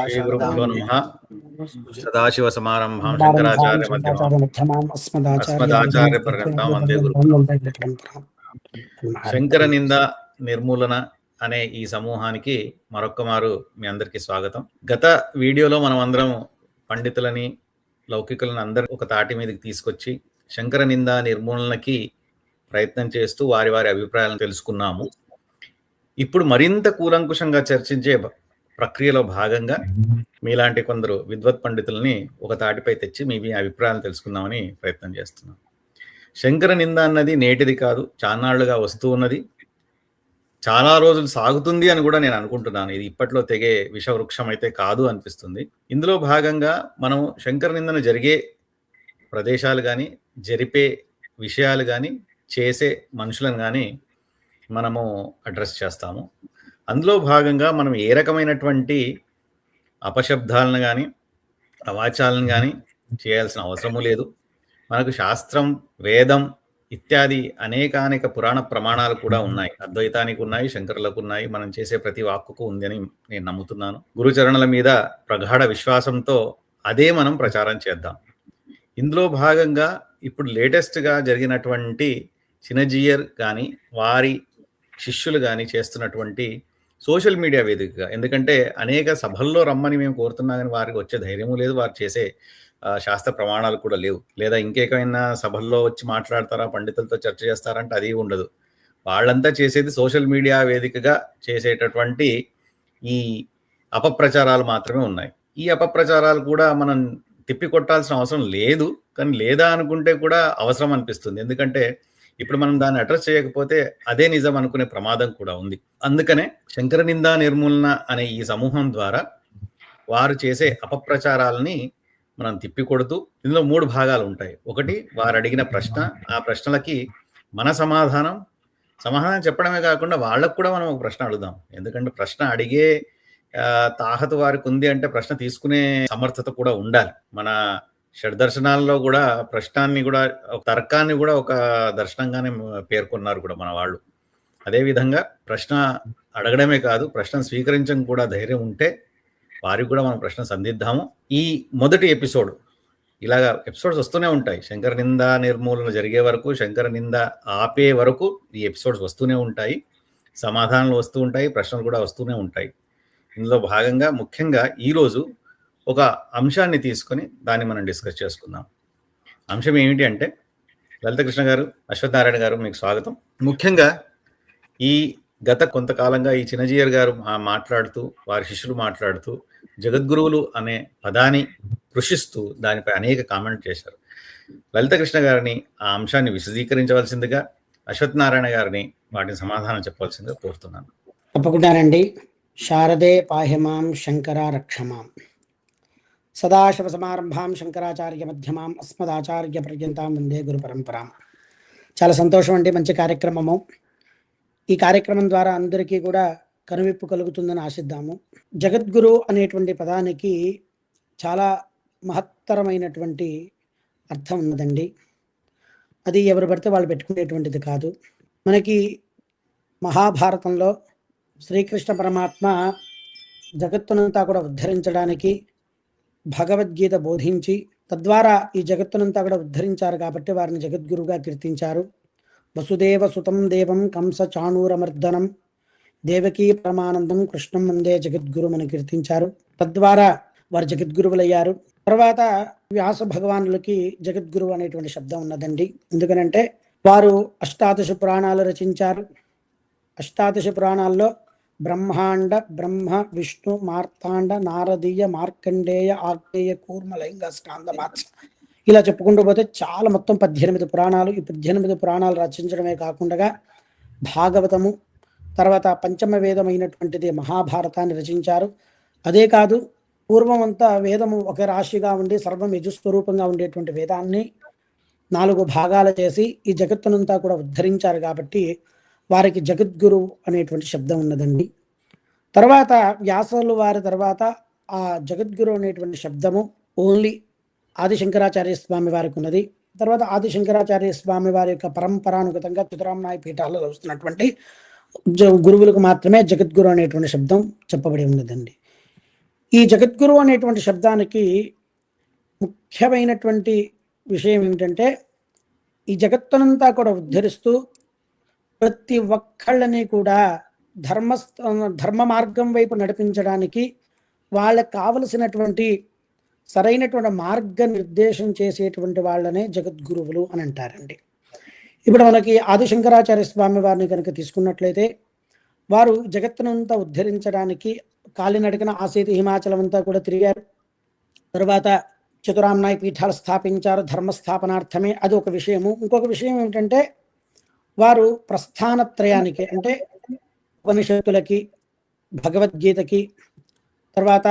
శ్రీ గురుభ్యో నమః. సదాశివ సమారంభాం శంకరాచార్య మధ్యమాం అస్మదాచార్య పర్యంతం వందే గురుపరంపరాం. శంకర నింద నిర్మూలన అనే ఈ సమూహానికి మరొక్కమారు మీ అందరికీ స్వాగతం. గత వీడియోలో మనం అందరం పండితులని లౌకికులను అందరూ ఒక తాటి మీదకి తీసుకొచ్చి శంకర నింద నిర్మూలనకి ప్రయత్నం చేస్తూ వారి వారి అభిప్రాయాలను తెలుసుకున్నాము. ఇప్పుడు మరింత కూలంకుషంగా చర్చించే ప్రక్రియలో భాగంగా మీలాంటి కొందరు విద్వత్ పండితుల్ని ఒక తాటిపై తెచ్చి మీ అభిప్రాయాలు తెలుసుకుందామని ప్రయత్నం చేస్తున్నాం. శంకర నింద అన్నది నేటిది కాదు, చాన్నాళ్లుగా వస్తూ ఉన్నది, చాలా రోజులు సాగుతుంది అని కూడా నేను అనుకుంటున్నాను. ఇది ఇప్పట్లో తెగే విషవృక్షం అయితే కాదు అనిపిస్తుంది. ఇందులో భాగంగా మనం శంకర నిందన జరిగే ప్రదేశాలు కానీ, జరిపే విషయాలు కానీ, చేసే మనుషులను కానీ మనము అడ్రస్ చేస్తాము. అందులో భాగంగా మనం ఏ రకమైనటువంటి అపశబ్దాలను కానీ, అవాచాలను కానీ చేయాల్సిన అవసరము లేదు. మనకు శాస్త్రం, వేదం ఇత్యాది అనేకానేక పురాణ ప్రమాణాలు కూడా ఉన్నాయి. అద్వైతానికి ఉన్నాయి, శంకరులకు ఉన్నాయి, మనం చేసే ప్రతి వాక్కుకు ఉంది అని నేను నమ్ముతున్నాను. గురుచరణల మీద ప్రగాఢ విశ్వాసంతో అదే మనం ప్రచారం చేద్దాం. ఇందులో భాగంగా ఇప్పుడు లేటెస్ట్గా జరిగినటువంటి చినజీయర్ కానీ, వారి శిష్యులు కానీ చేస్తున్నటువంటి సోషల్ మీడియా వేదికగా, ఎందుకంటే అనేక సభల్లో రమ్మని మేము కోరుతున్నా కానీ వారికి వచ్చే ధైర్యము లేదు, వారు చేసే శాస్త్ర ప్రమాణాలు కూడా లేవు. లేదా ఇంకేమైనా సభల్లో వచ్చి మాట్లాడతారా, పండితులతో చర్చ చేస్తారంటే అది ఉండదు. వాళ్ళంతా చేసేది సోషల్ మీడియా వేదికగా చేసేటటువంటి ఈ అపప్రచారాలు మాత్రమే ఉన్నాయి. ఈ అపప్రచారాలు కూడా మనం తిప్పికొట్టాల్సిన అవసరం లేదు, కానీ లేదా అనుకుంటే కూడా అవసరం అనిపిస్తుంది. ఎందుకంటే ఇప్పుడు మనం దాన్ని అడ్రస్ చేయకపోతే అదే నిజం అనుకునే ప్రమాదం కూడా ఉంది. అందుకనే శంకర నిందా నిర్మూలన అనే ఈ సమూహం ద్వారా వారు చేసే అపప్రచారాలని మనం తిప్పికొడుతూ, ఇందులో 3 భాగాలు ఉంటాయి. ఒకటి, వారు అడిగిన ప్రశ్న, ఆ ప్రశ్నలకి మన సమాధానం చెప్పడమే కాకుండా వాళ్ళకు కూడా మనం ఒక ప్రశ్న అడుగుదాం. ఎందుకంటే ప్రశ్న అడిగే తాహతు వారికి ఉంది అంటే ప్రశ్న తీసుకునే సమర్థత కూడా ఉండాలి. మన షడ్దర్శనాల్లో కూడా ప్రశ్నాన్ని కూడా, తర్కాన్ని కూడా ఒక దర్శనంగానే పేర్కొన్నారు కూడా మన వాళ్ళు. అదేవిధంగా ప్రశ్న అడగడమే కాదు, ప్రశ్న స్వీకరించడం కూడా ధైర్యం ఉంటే వారికి కూడా మనం ప్రశ్న సంధిద్దాము. ఈ మొదటి ఎపిసోడ్, ఇలాగా ఎపిసోడ్స్ వస్తూనే ఉంటాయి. శంకర నింద నిర్మూలన జరిగే వరకు, శంకర నింద ఆపే వరకు ఈ ఎపిసోడ్స్ వస్తూనే ఉంటాయి, సమాధానాలు వస్తూ ఉంటాయి, ప్రశ్నలు కూడా వస్తూనే ఉంటాయి. ఇందులో భాగంగా ముఖ్యంగా ఈరోజు ఒక అంశాన్ని తీసుకొని దాన్ని మనం డిస్కస్ చేసుకుందాం. అంశం ఏమిటి అంటే, లలితకృష్ణ గారు, అశ్వత్థనారాయణ గారు, మీకు స్వాగతం. ముఖ్యంగా ఈ గత కొంతకాలంగా ఈ చినజీయర్ గారు మాట్లాడుతూ, వారి శిష్యులు మాట్లాడుతూ జగద్గురువులు అనే పదాన్ని కృషిస్తూ దానిపై అనేక కామెంట్ చేశారు. లలితకృష్ణ గారిని ఆ అంశాన్ని విశదీకరించవలసిందిగా, అశ్వత్థనారాయణ గారిని వాటిని సమాధానం చెప్పవలసిందిగా కోరుతున్నాను. తప్పకుండానండి. శారదే పాహ్యమాం శంకర రక్షమాం. సదాశివ సమారంభాం శంకరాచార్య మధ్యమాం అస్మదాచార్య పర్యంతం వందే గురు పరంపరాం. చాలా సంతోషం అండి, మంచి కార్యక్రమము. ఈ కార్యక్రమం ద్వారా అందరికీ కూడా కనువిప్పు కలుగుతుందని ఆశిద్దాము. జగద్గురు అనేటువంటి పదానికి చాలా మహత్తరమైనటువంటి అర్థం ఉన్నదండి. అది ఎవరు పడితే వాళ్ళు పెట్టుకునేటువంటిది కాదు. మనకి మహాభారతంలో శ్రీకృష్ణ పరమాత్మ జగత్తునంతా కూడా ఉద్ధరించడానికి భగవద్గీత బోధించి తద్వారా ఈ జగత్తునంతా కూడా ఉద్ధరించారు కాబట్టి వారిని జగద్గురుగా కీర్తించారు. వసుదేవ సుతం దేవం కంస చాణూరమర్దనం దేవకీ పరమానందం కృష్ణం వందే జగద్గురు అని కీర్తించారు. తద్వారా వారు జగద్గురువులయ్యారు. తర్వాత వ్యాస భగవానులకి జగద్గురు అనేటువంటి శబ్దం ఉన్నదండి. ఎందుకనంటే వారు అష్టాదశ పురాణాలు రచించారు. అష్టాదశ పురాణాల్లో బ్రహ్మాండ, బ్రహ్మ, విష్ణు, మార్తాండ, నారదీయ, మార్కండేయ, ఆగ్నేయ, కూర్మ, లైంగ, స్కాంద, మాత్స ఇలా చెప్పుకుంటూ పోతే చాలా మొత్తం 18 పురాణాలు. ఈ 18 పురాణాలు రచించడమే కాకుండా భాగవతము, తర్వాత పంచమ వేదమైనటువంటిది మహాభారతాన్ని రచించారు. అదే కాదు, పూర్వం అంతా వేదము ఒక రాశిగా ఉండి సర్వం యజుస్వరూపంగా ఉండేటువంటి వేదాన్ని 4 భాగాలు చేసి ఈ జగత్తునంతా కూడా ఉద్ధరించారు కాబట్టి వారికి జగద్గురు అనేటువంటి శబ్దం ఉన్నదండి. తర్వాత వ్యాసులు వారి తర్వాత ఆ జగద్గురు అనేటువంటి శబ్దము ఓన్లీ ఆదిశంకరాచార్య స్వామి వారికి ఉన్నది. తర్వాత ఆదిశంకరాచార్య స్వామి వారి యొక్క పరంపరానుగతంగా తుదరామనాయ పీఠాలలో వస్తున్నటువంటి గురువులకు మాత్రమే జగద్గురు అనేటువంటి శబ్దం చెప్పబడి ఉన్నదండి. ఈ జగద్గురు అనేటువంటి శబ్దానికి ముఖ్యమైనటువంటి విషయం ఏమిటంటే, ఈ జగత్తునంతా కూడా ఉద్ధరిస్తూ ప్రతి ఒక్కళ్ళని కూడా ధర్మ మార్గం వైపు నడిపించడానికి వాళ్ళకి కావలసినటువంటి సరైనటువంటి మార్గ నిర్దేశం చేసేటువంటి వాళ్ళనే జగద్గురువులు అని అంటారండి. ఇప్పుడు మనకి ఆదిశంకరాచార్య స్వామి వారిని కనుక తీసుకున్నట్లయితే, వారు జగత్తునంతా ఉద్ధరించడానికి కాలినడకన ఆసేతు హిమాచలం అంతా కూడా తిరిగారు. తరువాత చతురామ్నాయ పీఠాలు స్థాపించారు ధర్మస్థాపనార్థమే, అది ఒక విషయము. ఇంకొక విషయం ఏమిటంటే, వారు ప్రస్థానత్రయానికి అంటే ఉపనిషత్తులకి, భగవద్గీతకి, తర్వాత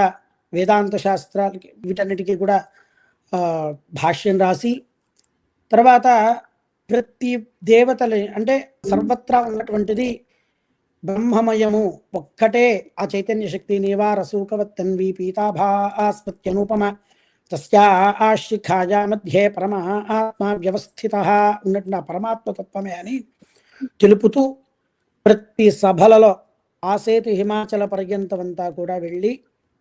వేదాంత శాస్త్రాలకి, వీటన్నిటికీ కూడా భాష్యం రాసి, తర్వాత ప్రతి దేవతలు అంటే సర్వత్రా ఉన్నటువంటిది బ్రహ్మమయము ఒక్కటే, ఆ చైతన్య శక్తి నీవా రసూకవత్ తన్వీ పీతాభాస్మత్యనుపమ తస్యా ఆశిఖాయా మధ్యే పరమ ఆత్మ వ్యవస్థిత ఉన్నట్టు ఆ పరమాత్మతత్వమే అని తెలుపుతూ ప్రతి సభలలో ఆసేతు హిమాచల పర్యంతమంతా కూడా వెళ్ళి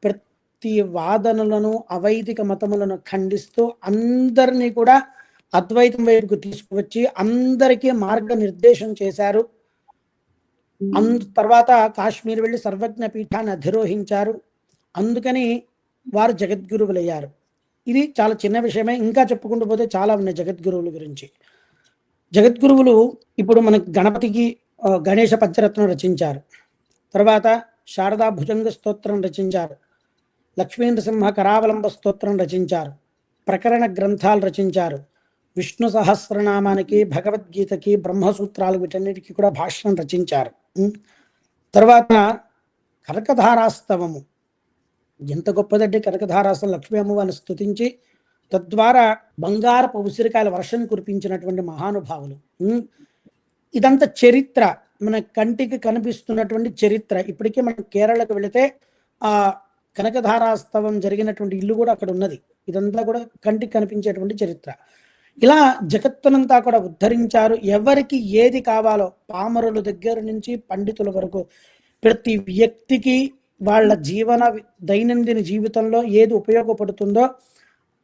ప్రతి వాదనలను అవైదిక మతములను ఖండిస్తూ అందరినీ కూడా అద్వైతం వైపుకు తీసుకువచ్చి అందరికీ మార్గనిర్దేశం చేశారు. తర్వాత కాశ్మీర్ వెళ్ళి సర్వజ్ఞ పీఠాన్ని అధిరోహించారు. అందుకని వారు జగద్గురువులయ్యారు. ఇది చాలా చిన్న విషయమే, ఇంకా చెప్పుకుంటూ పోతే చాలా ఉన్నాయి జగద్గురువుల గురించి. జగద్గురువులు ఇప్పుడు మనకి గణపతికి గణేశ పంచరత్నం రచించారు, తర్వాత శారదా భుజంగ స్తోత్రం రచించారు, లక్ష్మీ నృసింహ కరావలంబ స్తోత్రం రచించారు, ప్రకరణ గ్రంథాలు రచించారు, విష్ణు సహస్రనామానికి, భగవద్గీతకి, బ్రహ్మసూత్రాలు వీటన్నిటికీ కూడా భాష్యం రచించారు. తర్వాత కనకధారాస్తవము ఎంత గొప్పదంటే, కనకధారాస్తవం లక్ష్మీ అమ్మవారిని స్తుతించి తద్వారా బంగారపు ఉసిరికాయల వర్షం కురిపించినటువంటి మహానుభావులు. ఇదంతా చరిత్ర, మన కంటికి కనిపిస్తున్నటువంటి చరిత్ర. ఇప్పటికే మనం కేరళకు వెళితే ఆ కనకధారాస్తవం జరిగినటువంటి ఇల్లు కూడా అక్కడ ఉన్నది. ఇదంతా కూడా కంటికి కనిపించేటువంటి చరిత్ర. ఇలా జగత్తునంతా కూడా ఉద్ధరించారు. ఎవరికి ఏది కావాలో, పామరుల దగ్గర నుంచి పండితుల వరకు ప్రతి వ్యక్తికి వాళ్ళ దైనందిన జీవితంలో ఏది ఉపయోగపడుతుందో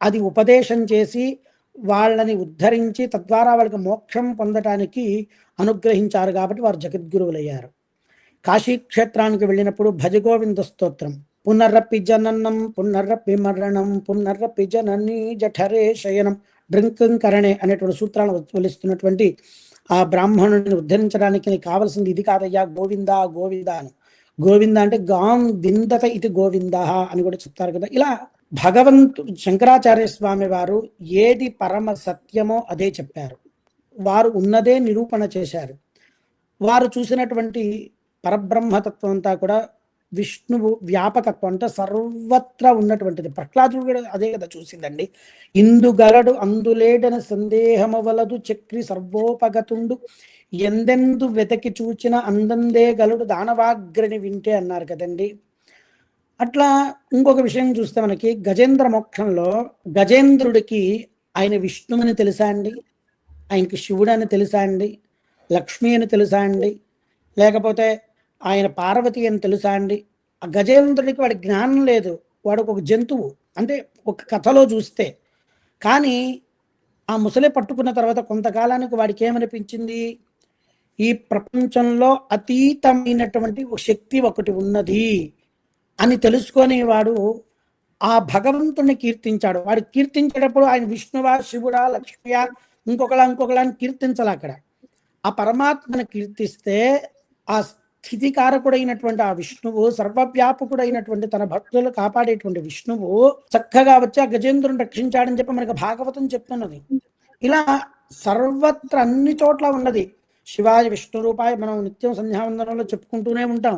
అది ఉపదేశం చేసి వాళ్ళని ఉద్ధరించి తద్వారా వాళ్ళకి మోక్షం పొందటానికి అనుగ్రహించారు. కాబట్టి వారు జగద్గురువులయ్యారు. కాశీ క్షేత్రానికి వెళ్ళినప్పుడు భజగోవింద స్తోత్రం, పునరపి జననం పునరపి మరణం పునరపి జనని జఠరే శయనం డ్రింకంకరణే అనేటువంటి సూత్రాలను వెలిస్తున్నటువంటి ఆ బ్రాహ్మణుడిని ఉద్ధరించడానికి కావలసింది ఇది కాదయ్యా, గోవింద గోవింద అని. గోవింద అంటే గాం విందత ఇది గోవింద అని కూడా చెప్తారు కదా. ఇలా శంకరాచార్య స్వామి వారు ఏది పరమ సత్యమో అదే చెప్పారు. వారు ఉన్నదే నిరూపణ చేశారు. వారు చూసినటువంటి పరబ్రహ్మతత్వం అంతా కూడా విష్ణువు వ్యాపకత్వం, అంటే సర్వత్రా ఉన్నటువంటిది. ప్రహ్లాదుడు కూడా అదే కదా చూసిందండి. ఇందుగలడు అందులేడన సందేహమవలదు చక్రి సర్వోపగతుండు ఎందెందు వెతకి చూచిన అందందే గలుడు దానవాగ్రని వింటే అన్నారు కదండి. అట్లా ఇంకొక విషయం చూస్తే మనకి గజేంద్ర మోక్షంలో గజేంద్రుడికి ఆయన విష్ణువుని తెలుసా అండి, ఆయనకి శివుడు అని తెలుసా అండి, లక్ష్మి అని తెలుసా అండి, లేకపోతే ఆయన పార్వతి అని తెలుసా అండి? ఆ గజేంద్రుడికి వాడి జ్ఞానం లేదు, వాడు ఒక జంతువు అంటే ఒక కథలో చూస్తే. కానీ ఆ ముసలి పట్టుకున్న తర్వాత కొంతకాలానికి వాడికి ఏమనిపించింది, ఈ ప్రపంచంలో అతీతమైనటువంటి ఒక శక్తి ఒకటి ఉన్నది అని తెలుసుకొని వాడు ఆ భగవంతుని కీర్తించాడు. వాడు కీర్తించేటప్పుడు ఆయన విష్ణువా, శివుడా, లక్ష్మియా, ఇంకొకలా అని కీర్తించాలి. అక్కడ ఆ పరమాత్మను కీర్తిస్తే ఆ స్థితికారకుడైనటువంటి ఆ విష్ణువు, సర్వవ్యాపకుడైనటువంటి తన భక్తులు కాపాడేటువంటి విష్ణువు చక్కగా వచ్చి ఆ గజేంద్రుని రక్షించాడని చెప్పి మనకు భాగవతం చెప్తున్నది. ఇలా సర్వత్ర అన్ని చోట్ల ఉన్నది. శివాయ విష్ణు రూపాయ మనం నిత్యం సంధ్యావందనంలో చెప్పుకుంటూనే ఉంటాం.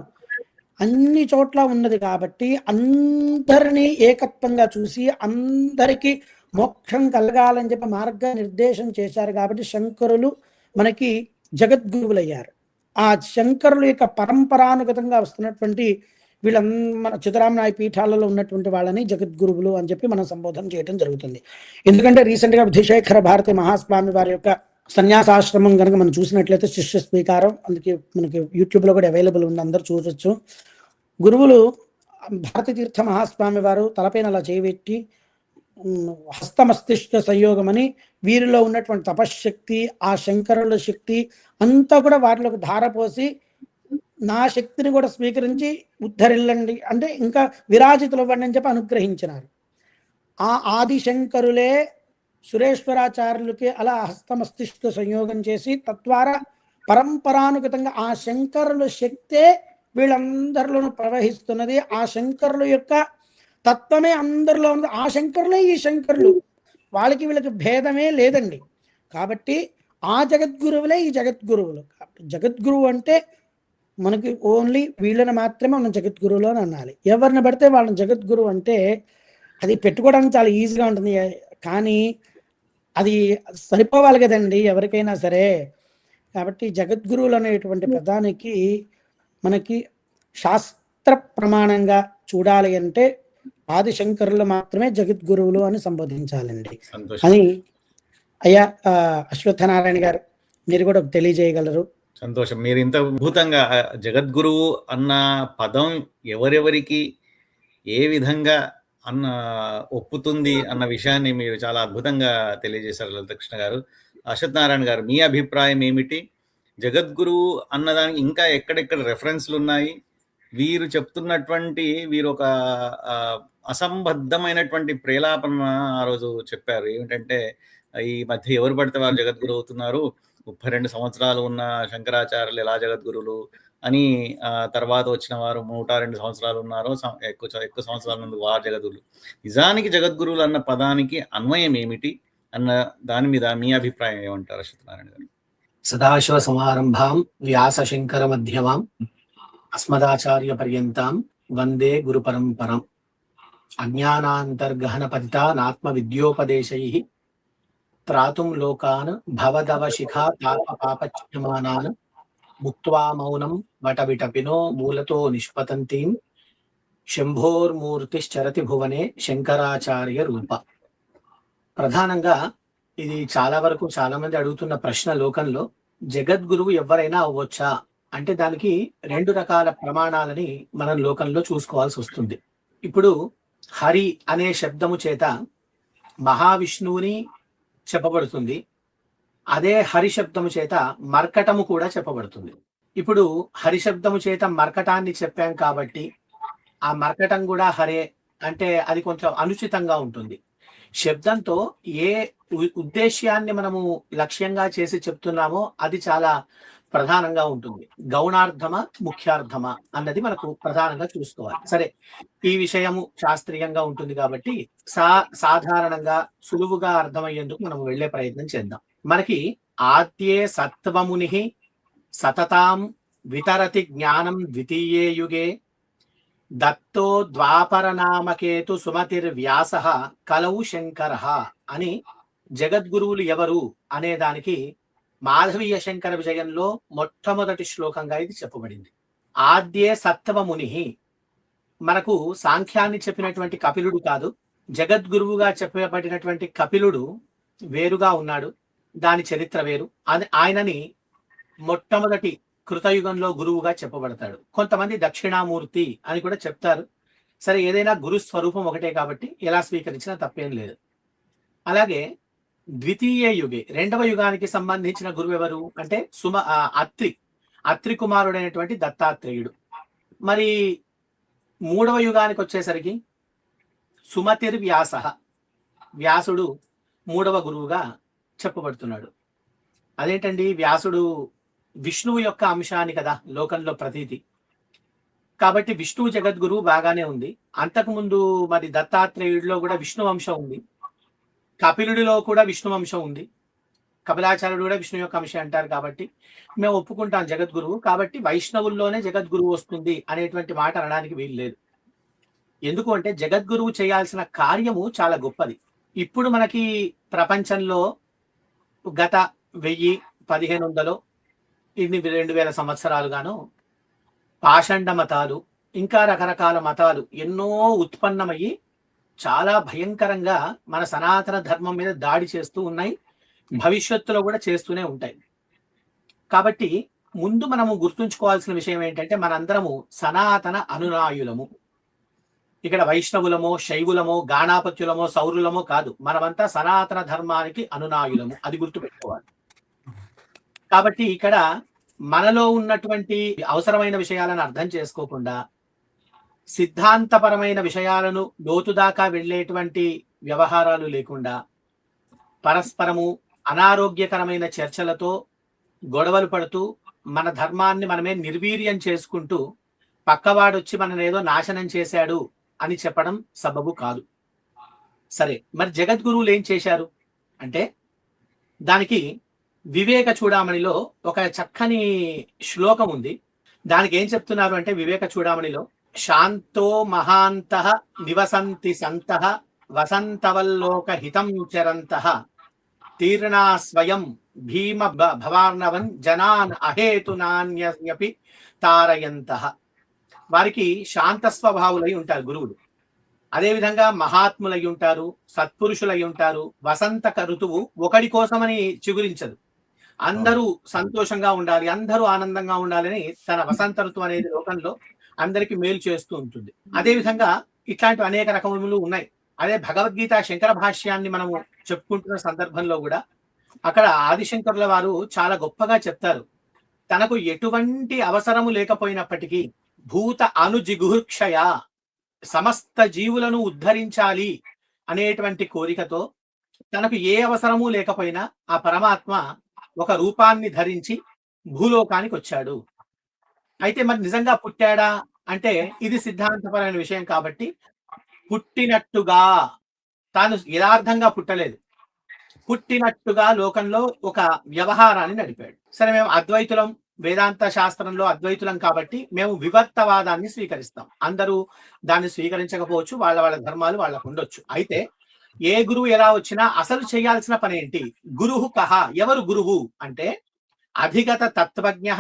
అన్ని చోట్ల ఉన్నది కాబట్టి అందరినీ ఏకత్వంగా చూసి అందరికీ మోక్షం కలగాలని చెప్పి మార్గ నిర్దేశం చేశారు. కాబట్టి శంకరులు మనకి జగద్గురువులయ్యారు. ఆ శంకరుల యొక్క పరంపరానుగతంగా వస్తున్నటువంటి మన చతురామ్నాయ పీఠాలలో ఉన్నటువంటి వాళ్ళని జగద్గురువులు అని చెప్పి మనం సంబోధన చేయడం జరుగుతుంది. ఎందుకంటే రీసెంట్గా విధుశేఖర భారతి మహాస్వామి వారి యొక్క సన్యాసాశ్రమం కనుక మనం చూసినట్లయితే శిష్య స్వీకారం, అందుకే మనకి యూట్యూబ్లో కూడా అవైలబుల్ ఉంది, అందరూ చూడొచ్చు. గురువులు భారతీ తీర్థ మహాస్వామి వారు తలపైన అలా చేయబెట్టి హస్తమస్తిష్క సంయోగం అని వీరిలో ఉన్నటువంటి తపశ్శక్తి, ఆ శంకరుల శక్తి అంతా కూడా వారిలోకి ధారపోసి నా శక్తిని కూడా స్వీకరించి ఉద్ధరిల్లండి అంటే ఇంకా విరాజితులు ఇవ్వండి అని చెప్పి అనుగ్రహించినారు. ఆ ఆదిశంకరులే సురేశ్వరాచార్యులకి అలా హస్తమస్తిష్క సంయోగం చేసి తద్వారా పరంపరానుగతంగా ఆ శంకరుల శక్తే వీళ్ళందరిలోనూ ప్రవహిస్తున్నది. ఆ శంకరుల యొక్క తత్వమే అందరిలో ఉంది. ఆ శంకరులే ఈ శంకరులు, వాళ్ళకి వీళ్ళకి భేదమే లేదండి. కాబట్టి ఆ జగద్గురువులే ఈ జగద్గురువులు. జగద్గురువు అంటే మనకి ఓన్లీ వీళ్ళని మాత్రమే మనం జగద్గురువులు అని అనాలి. ఎవరిని పడితే వాళ్ళని జగద్గురువు అంటే అది పెట్టుకోవడానికి చాలా ఈజీగా ఉంటుంది, కానీ అది సరిపోవాలి కదండి ఎవరికైనా సరే. కాబట్టి జగద్గురువులు అనేటువంటి పదానికి మనకి శాస్త్ర ప్రమాణంగా చూడాలి అంటే ఆదిశంకరులు మాత్రమే జగద్గురువులు అని సంబోధించాలండి అని. అయ్యా అశ్వత్థనారాయణ గారు, మీరు కూడా తెలియజేయగలరు. సంతోషం. మీరు ఇంత అద్భుతంగా జగద్గురువు అన్న పదం ఎవరెవరికి ఏ విధంగా ఒప్పుతుంది అన్న విషయాన్ని మీరు చాలా అద్భుతంగా తెలియజేశారు లలితకృష్ణ గారు. అశ్వత్థనారాయణ గారు, మీ అభిప్రాయం ఏమిటి? జగద్గురువు అన్నదానికి ఇంకా ఎక్కడెక్కడ రెఫరెన్స్లు ఉన్నాయి? వీరు చెప్తున్నటువంటి వీరు ఒక అసంబద్ధమైనటువంటి ప్రేలాపన ఆ రోజు చెప్పారు. ఏమిటంటే ఈ మధ్య ఎవరు పడితే వారు జగద్గురు అవుతున్నారు, 32 సంవత్సరాలు ఉన్న శంకరాచార్యులు ఎలా జగద్గురులు అని, తర్వాత వచ్చిన వారు 102 సంవత్సరాలు ఉన్నారు, ఎక్కువ సంవత్సరాల నుండి వారు జగద్గురులు. నిజానికి జగద్గురువులు అన్న పదానికి అన్వయం ఏమిటి అన్న దాని మీద మీ అభిప్రాయం ఏమంటారు అశ్వత్థనారాయణ గారు? సదాశివ సమారంభాం వ్యాస శంకర మధ్యమాం అస్మదాచార్య పర్యంతాం వందే గురు పరంపరం. అజ్ఞానాంతర్గహన పతితానాత్మ విద్యోపదేశైః త్రాతుం లోకాన్ భవదవ శిఖా తాప పాపచ్యమానాన్ ముక్త్వా మౌనం వటవిటపినో మూలతో నిష్పతంతీం శంభోర్మూర్తిశ్చరతి భువనే శంకరాచార్య రూప. ప్రధానంగా ఇది చాలా వరకు చాలా మంది అడుగుతున్న ప్రశ్న లోకంలో, జగద్గురువు ఎవరైనా అవ్వచ్చా అంటే దానికి 2 రకాల ప్రమాణాలని మనం లోకంలో చూసుకోవాల్సి వస్తుంది. ఇప్పుడు హరి అనే శబ్దము చేత మహావిష్ణువుని చెప్పబడుతుంది, అదే హరి శబ్దము చేత మర్కటము కూడా చెప్పబడుతుంది. ఇప్పుడు హరి శబ్దము చేత మర్కటాన్ని చెప్పాం కాబట్టి ఆ మర్కటం కూడా హరే అంటే అది కొంచెం అనుచితంగా ఉంటుంది. శబ్దంతో ఏ ఉద్దేశ్యాన్ని మనము లక్ష్యంగా చేసి చెప్తున్నామో అది చాలా ప్రధానంగా ఉంటుంది. గౌణార్థమా ముఖ్యార్థమా అన్నది మనకు ప్రధానంగా చూసుకోవాలి. సరే, ఈ విషయము శాస్త్రీయంగా ఉంటుంది కాబట్టి సాధారణంగా సులువుగా అర్థమయ్యేందుకు మనం వెళ్లే ప్రయత్నం చేద్దాం. మనకి ఆద్యే సత్వముని సతతాం వితరతి జ్ఞానం ద్వితీయే యుగే దత్తో ద్వాపర నామకేతు సుమతిర్వ్యాస కలవు శంకర అని జగద్గురువులు ఎవరు అనే దానికి మాధవీయ శంకర విజయంలో మొట్టమొదటి శ్లోకంగా ఇది చెప్పబడింది. ఆద్యే సత్వముని మనకు సాంఖ్యాన్ని చెప్పినటువంటి కపిలుడు కాదు, జగద్గురువుగా చెప్పబడినటువంటి కపిలుడు వేరుగా ఉన్నాడు, దాని చరిత్ర వేరు. ఆయనని మొట్టమొదటి కృతయుగంలో గురువుగా చెప్పబడతాడు. కొంతమంది దక్షిణామూర్తి అని కూడా చెప్తారు. సరే, ఏదైనా గురు స్వరూపం ఒకటే కాబట్టి ఎలా స్వీకరించినా తప్పేం లేదు. అలాగే ద్వితీయ యుగే 2వ యుగానికి సంబంధించిన గురువు ఎవరు అంటే అత్రి కుమారుడైనటువంటి దత్తాత్రేయుడు. మరి 3వ యుగానికి వచ్చేసరికి సుమతిర్వ్యాస, వ్యాసుడు 3వ గురువుగా చెప్పబడుతున్నాడు. అదేంటండి, వ్యాసుడు విష్ణువు యొక్క అంశాన్ని కదా లోకంలో ప్రతీతి, కాబట్టి విష్ణువు జగద్గురువు బాగానే ఉంది. అంతకుముందు మరి దత్తాత్రేయుడిలో కూడా విష్ణు అంశం ఉంది, కపిలుడిలో కూడా విష్ణు అంశం ఉంది, కపిలాచార్యుడు కూడా విష్ణు యొక్క అంశం అంటారు. కాబట్టి మేము ఒప్పుకుంటాం జగద్గురువు, కాబట్టి వైష్ణవుల్లోనే జగద్గురువు వస్తుంది అనేటువంటి మాట అనడానికి వీలు లేదు. ఎందుకు అంటే జగద్గురువు చేయాల్సిన కార్యము చాలా గొప్పది. ఇప్పుడు మనకి ప్రపంచంలో గత 1000, 1500 ఇన్ని 2000 సంవత్సరాలుగాను పాషండ మతాలు ఇంకా రకరకాల మతాలు ఎన్నో ఉత్పన్నమయ్యి చాలా భయంకరంగా మన సనాతన ధర్మం మీద దాడి చేస్తూ ఉన్నాయి. భవిష్యత్తులో కూడా చేస్తూనే ఉంటాయి. కాబట్టి ముందు మనము గుర్తుంచుకోవాల్సిన విషయం ఏంటంటే మనందరము సనాతన అనునాయులము. ఇక్కడ వైష్ణవులమో, శైవులమో, గాణాపత్యులమో, సౌరులమో కాదు. మనమంతా సనాతన ధర్మానికి అనునాయులము. అది గుర్తుపెట్టుకోవాలి. కాబట్టి ఇక్కడ మనలో ఉన్నటువంటి అవసరమైన విషయాలను అర్థం చేసుకోకుండా సిద్ధాంతపరమైన విషయాలను లోతుదాకా వెళ్ళేటువంటి వ్యవహారాలు లేకుండా పరస్పరము అనారోగ్యకరమైన చర్చలతో గొడవలు పడుతూ మన ధర్మాన్ని మనమే నిర్వీర్యం చేసుకుంటూ పక్కవాడొచ్చి మనని ఏదో నాశనం చేశాడు అని చెప్పడం సబబు కాదు. సరే, మరి జగద్గురువులు ఏం చేశారు అంటే దానికి వివేక చూడామణిలో ఒక చక్కని శ్లోకం ఉంది. దానికి ఏం చెప్తున్నారు అంటే వివేక చూడామణిలో శాంతో మహాంతః నివసంతి సంతః వసంతవల్లోక హితం చరంతః తీర్ణా స్వయం భీమ భవార్ణవన్ జనాన్ అహేతునాన్యపి తారయంతః. వారికి శాంత స్వభావులై ఉంటారు గురువులు. అదేవిధంగా మహాత్ములై ఉంటారు, సత్పురుషులై ఉంటారు. వసంత ఋతువు ఒకడి కోసమని చిగురించదు. అందరూ సంతోషంగా ఉండాలి, అందరూ ఆనందంగా ఉండాలని తన వసంత ఋతువు అనేది లోకంలో అందరికి మేలు చేస్తూ ఉంటుంది. అదేవిధంగా ఇట్లాంటి అనేక రకములు ఉన్నాయి. అదే భగవద్గీత శంకర భాష్యాన్ని మనము చెప్పుకుంటున్న సందర్భంలో కూడా అక్కడ ఆదిశంకరుల వారు చాలా గొప్పగా చెప్తారు. తనకు ఎటువంటి అవసరము లేకపోయినప్పటికీ భూత అనుజిగుహృక్షయ సమస్త జీవులను ఉద్ధరించాలి అనేటువంటి కోరికతో తనకు ఏ అవసరము లేకపోయినా ఆ పరమాత్మ ఒక రూపాన్ని ధరించి భూలోకానికి వచ్చాడు. అయితే మరి నిజంగా పుట్టాడా అంటే ఇది సిద్ధాంతపరమైన విషయం కాబట్టి పుట్టినట్టుగా తాను యథార్థంగా పుట్టలేదు, పుట్టినట్టుగా లోకంలో ఒక వ్యవహారాన్ని నడిపాడు. సరే, మేము అద్వైతులం, వేదాంత శాస్త్రంలో అద్వైతులం కాబట్టి మేము వివర్తవాదాన్ని స్వీకరిస్తాం. అందరూ దాన్ని స్వీకరించకపోవచ్చు, వాళ్ళ వాళ్ళ ధర్మాలు వాళ్ళకు ఉండొచ్చు. అయితే ఏ గురువు ఎలా వచ్చినా అసలు చేయాల్సిన పని ఏంటి? గురువు కహ, ఎవరు గురువు అంటే అధిగత తత్వజ్ఞ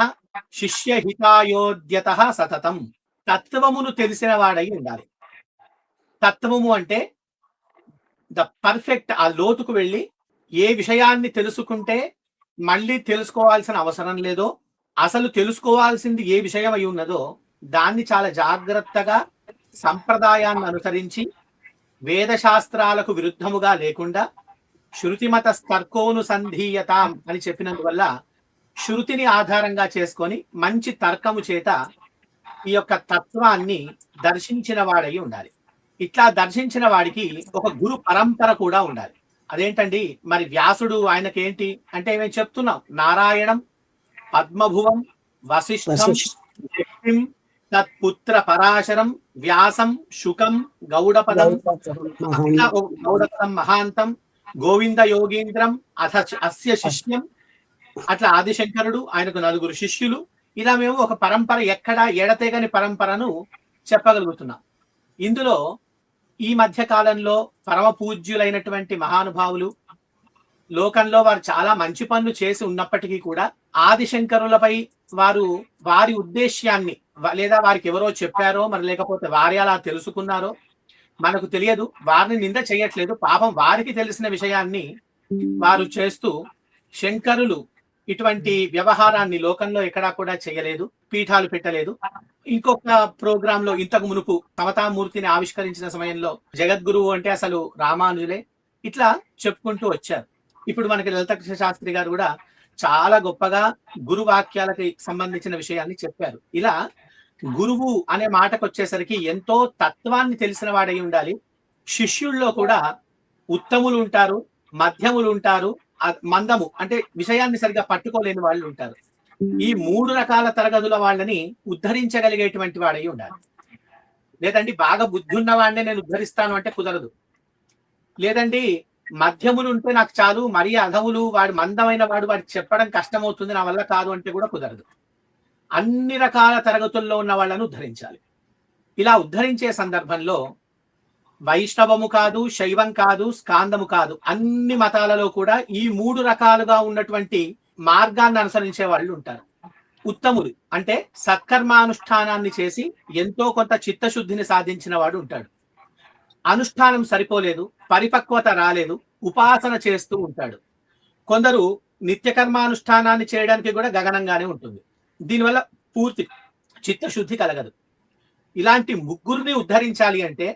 శిష్య హితాయోద్యత సతతం. తత్వమును తెలిసిన వాడై ఉండాలి. తత్వము అంటే ద పర్ఫెక్ట్, ఆ లోతుకు వెళ్ళి ఏ విషయాన్ని తెలుసుకుంటే మళ్ళీ తెలుసుకోవాల్సిన అవసరం లేదో, అసలు తెలుసుకోవాల్సింది ఏ విషయం అయి ఉన్నదో దాన్ని చాలా జాగ్రత్తగా సంప్రదాయాన్ని అనుసరించి వేదశాస్త్రాలకు విరుద్ధముగా లేకుండా శృతిమత తర్కోనుసంధీయతాం అని చెప్పినందువల్ల శృతిని ఆధారంగా చేసుకొని మంచి తర్కము చేత ఈ యొక్క తత్వాన్ని దర్శించిన వాడై ఉండాలి. ఇట్లా దర్శించిన వాడికి ఒక గురు పరంపర కూడా ఉండాలి. అదేంటండి మరి వ్యాసుడు ఆయనకేంటి అంటే మేము చెప్తున్నాం, నారాయణం పద్మభువం వశిష్ఠం వ్యక్తిం తత్పుత్ర పరాశరం వ్యాసం శుకం గౌడపదం మహాంతం గోవింద యోగీంద్రం అస్య శిష్యం. అట్లా ఆదిశంకరుడు, ఆయనకు 4 శిష్యులు. ఇలా మేము ఒక పరంపర, ఎక్కడ ఎడతెగని పరంపరను చెప్పగలుగుతున్నాం. ఇందులో ఈ మధ్య కాలంలో పరమ పూజ్యులైనటువంటి మహానుభావులు లోకంలో వారు చాలా మంచి పనులు చేసి ఉన్నప్పటికీ కూడా ఆదిశంకరులపై వారి ఉద్దేశ్యాన్ని లేదా వారికి ఎవరో చెప్పారో మరి లేకపోతే వారి అలా తెలుసుకున్నారో మనకు తెలియదు. వారిని నింద చేయట్లేదు, పాపం వారికి తెలిసిన విషయాన్ని వారు చేస్తూ శంకరులు ఇటువంటి వ్యవహారాన్ని లోకంలో ఎక్కడా కూడా చేయలేదు, పీఠాలు పెట్టలేదు. ఇంకొక ప్రోగ్రామ్ లో ఇంతకు మునుపు సమతామూర్తిని ఆవిష్కరించిన సమయంలో జగద్గురువు అంటే అసలు రామానుజులే, ఇట్లా చెప్పుకుంటూ వచ్చారు. ఇప్పుడు మనకి లలిత కృష్ణ శాస్త్రి గారు కూడా చాలా గొప్పగా గురు వాక్యాలకి సంబంధించిన విషయాన్ని చెప్పారు. ఇలా గురువు అనే మాటకు వచ్చేసరికి ఎంతో తత్వాన్ని తెలిసిన వాడై ఉండాలి. శిష్యుల్లో కూడా ఉత్తములు ఉంటారు, మధ్యములు ఉంటారు, మందము అంటే విషయాన్ని సరిగా పట్టుకోలేని వాళ్ళు ఉంటారు. ఈ 3 రకాల తరగతుల వాళ్ళని ఉద్ధరించగలిగేటువంటి వాడై ఉండాలి. లేదండి బాగా బుద్ధి ఉన్న వాడినే నేను ఉద్ధరిస్తాను అంటే కుదరదు. లేదండి మధ్యములు ఉంటే నాకు చాలు, మరీ అధములు వాడు మందమైన వాడికి చెప్పడం కష్టమవుతుంది, నా వల్ల కాదు అంటే కూడా కుదరదు. అన్ని రకాల తరగతుల్లో ఉన్న వాళ్ళను ఉద్ధరించాలి. ఇలా ఉద్ధరించే సందర్భంలో వైష్ణవము కాదు, శైవం కాదు, స్కాందము కాదు, అన్ని మతాలలో కూడా ఈ 3 రకాలుగా ఉన్నటువంటి మార్గాన్ని అనుసరించే వాళ్ళు ఉంటారు. ఉత్తములు అంటే సత్కర్మానుష్ఠానాన్ని చేసి ఎంతో కొంత చిత్తశుద్ధిని సాధించిన వాడు ఉంటాడు. అనుష్ఠానం సరిపోలేదు, పరిపక్వత రాలేదు, ఉపాసన చేస్తూ ఉంటాడు. కొందరు నిత్య కర్మానుష్ఠానాన్ని చేయడానికి కూడా గగనంగానే ఉంటుంది. దీనివల్ల పూర్తి చిత్తశుద్ధి కలగదు. ఇలాంటి ముగ్గురిని ఉద్ధరించాలి అంటే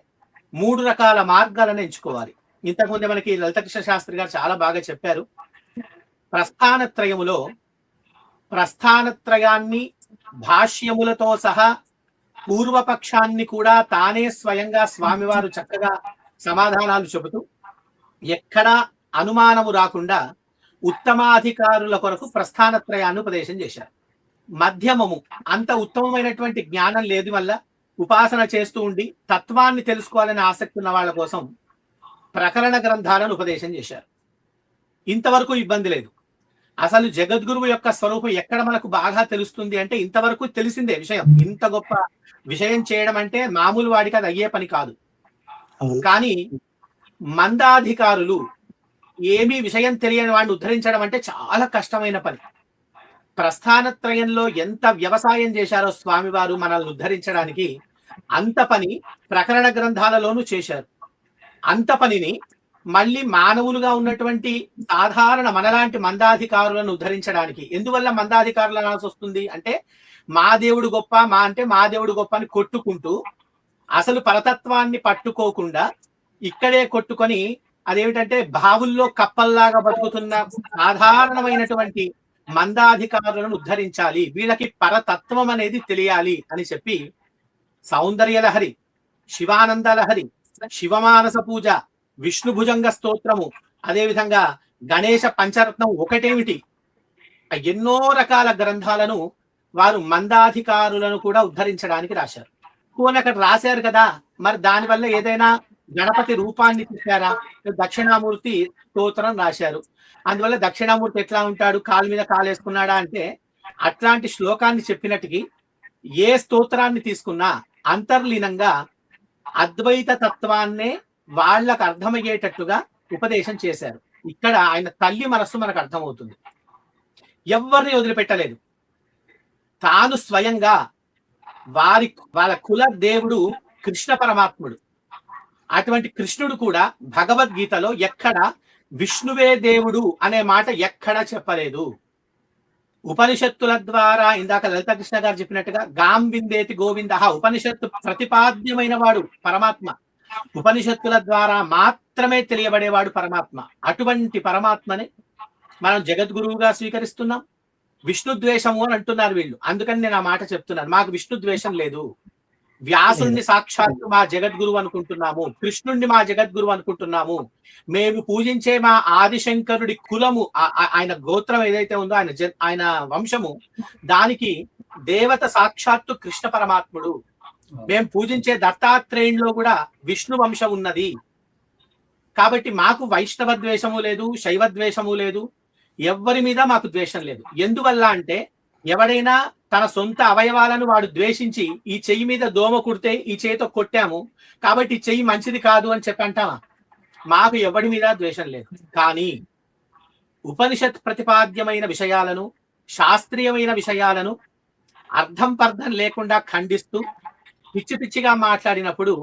3 రకాల మార్గాలను ఎంచుకోవాలి. ఇంతకుముందే మనకి లలితకృష్ణ శాస్త్రి గారు చాలా బాగా చెప్పారు. ప్రస్థానత్రయములో ప్రస్థానత్రయాన్ని భాష్యములతో సహా పూర్వపక్షాన్ని కూడా తానే స్వయంగా స్వామివారు చక్కగా సమాధానాలు చెబుతూ ఎక్కడా అనుమానము రాకుండా ఉత్తమాధికారుల కొరకు ప్రస్థానత్రయాన్ని ఉపదేశం చేశారు. మధ్యమము అంత ఉత్తమమైనటువంటి జ్ఞానం లేదు వల్ల ఉపాసన చేస్తూ ఉండి తత్వాన్ని తెలుసుకోవాలని ఆసక్తి ఉన్న వాళ్ళ కోసం ప్రకరణ గ్రంథాలను ఉపదేశం చేశారు. ఇంతవరకు ఇబ్బంది లేదు. అసలు జగద్గురువు యొక్క స్వరూపం ఎక్కడ మనకు బాగా తెలుస్తుంది అంటే ఇంతవరకు తెలిసిందే విషయం. ఇంత గొప్ప విషయం చేయడం అంటే మామూలు వాడికి అది అయ్యే పని కాదు. కానీ మందాధికారులు ఏమీ విషయం తెలియని వాడిని ఉద్ధరించడం అంటే చాలా కష్టమైన పని. ప్రస్థానత్రయంలో ఎంత వ్యవసాయం చేశారో స్వామివారు మనల్ని ఉద్ధరించడానికి అంత పని ప్రకరణ గ్రంథాలలోనూ చేశారు. అంత పనిని మళ్ళీ మానవులుగా ఉన్నటువంటి సాధారణ మనలాంటి మందాధికారులను ఉద్ధరించడానికి ఎందువల్ల మందాధికారులు అనాల్సి వస్తుంది అంటే మా దేవుడు గొప్ప మా దేవుడు గొప్ప అని కొట్టుకుంటూ అసలు పరతత్వాన్ని పట్టుకోకుండా ఇక్కడే కొట్టుకొని అదేమిటంటే బావుల్లో కప్పల్లాగా బతుకుతున్న సాధారణమైనటువంటి మందాధికారులను ఉద్ధరించాలి, వీళ్ళకి పరతత్వం అనేది తెలియాలి అని చెప్పి సౌందర్య లహరి, శివానంద లహరి, శివమానస పూజ, విష్ణు భుజంగ స్తోత్రము, అదేవిధంగా గణేశ పంచరత్నం ఒకటేమిటి ఎన్నో రకాల గ్రంథాలను వారు మందాధికారులను కూడా ఉద్ధరించడానికి రాశారు. పోనీ అక్కడ రాశారు కదా, మరి దానివల్ల ఏదైనా గణపతి రూపాన్ని చూశారా? దక్షిణామూర్తి స్తోత్రం రాశారు. అందువల్ల దక్షిణామూర్తి ఎట్లా ఉంటాడు, కాలు మీద కాలేసుకున్నాడా అంటే అట్లాంటి శ్లోకాన్ని చెప్పినట్టుకి ఏ స్తోత్రాన్ని తీసుకున్నా అంతర్లీనంగా అద్వైత తత్వాన్నే వాళ్ళకు అర్థమయ్యేటట్టుగా ఉపదేశం చేశారు. ఇక్కడ ఆయన తల్లి మనస్సు మనకు అర్థమవుతుంది. ఎవరిని వదిలిపెట్టలేదు. తాను స్వయంగా వాళ్ళ కుల దేవుడు కృష్ణ పరమాత్ముడు. అటువంటి కృష్ణుడు కూడా భగవద్గీతలో ఎక్కడ విష్ణువే దేవుడు అనే మాట ఎక్కడా చెప్పలేదు. ఉపనిషత్తుల ద్వారా ఇందాక లలిత కృష్ణ గారు చెప్పినట్టుగా గాం విందేతి గోవింద, ఉపనిషత్తు ప్రతిపాద్యమైన వాడు పరమాత్మ. ఉపనిషత్తుల ద్వారా మాత్రమే తెలియబడేవాడు పరమాత్మ. అటువంటి పరమాత్మని మనం జగద్గురువుగా స్వీకరిస్తున్నాం. విష్ణు ద్వేషము అని అంటున్నారు వీళ్ళు. అందుకని నేను ఆ మాట చెప్తున్నాను. మాకు విష్ణు ద్వేషం లేదు. వ్యాసుణ్ణి సాక్షాత్తు మా జగద్గురువు అనుకుంటున్నాము, కృష్ణుణ్ణి మా జగద్గురువు అనుకుంటున్నాము. మేము పూజించే మా ఆదిశంకరుడి కులము, ఆయన గోత్రం ఏదైతే ఉందో ఆయన వంశము, దానికి దేవత సాక్షాత్తు కృష్ణ పరమాత్ముడు. మేము పూజించే దత్తాత్రేయుల్లో కూడా విష్ణు వంశం ఉన్నది. కాబట్టి మాకు వైష్ణవ ద్వేషము లేదు, శైవ ద్వేషము లేదు, ఎవ్వరి మీద మాకు ద్వేషం లేదు. ఎందువల్ల అంటే ఎవడైనా తన సొంత అవయవాలను వాడు ద్వేషించి ఈ చెయ్యి మీద దోమ కుడితే ఈ చేయితో కొట్టాము కాబట్టి ఈ చెయ్యి మంచిది కాదు అని చెప్పంటామా? మాకు ఎవడి మీద ద్వేషం లేదు. కానీ ఉపనిషత్ ప్రతిపాద్యమైన విషయాలను, శాస్త్రీయమైన విషయాలను అర్థం పర్థం లేకుండా ఖండిస్తూ పిచ్చి పిచ్చిగా మాట్లాడినప్పుడు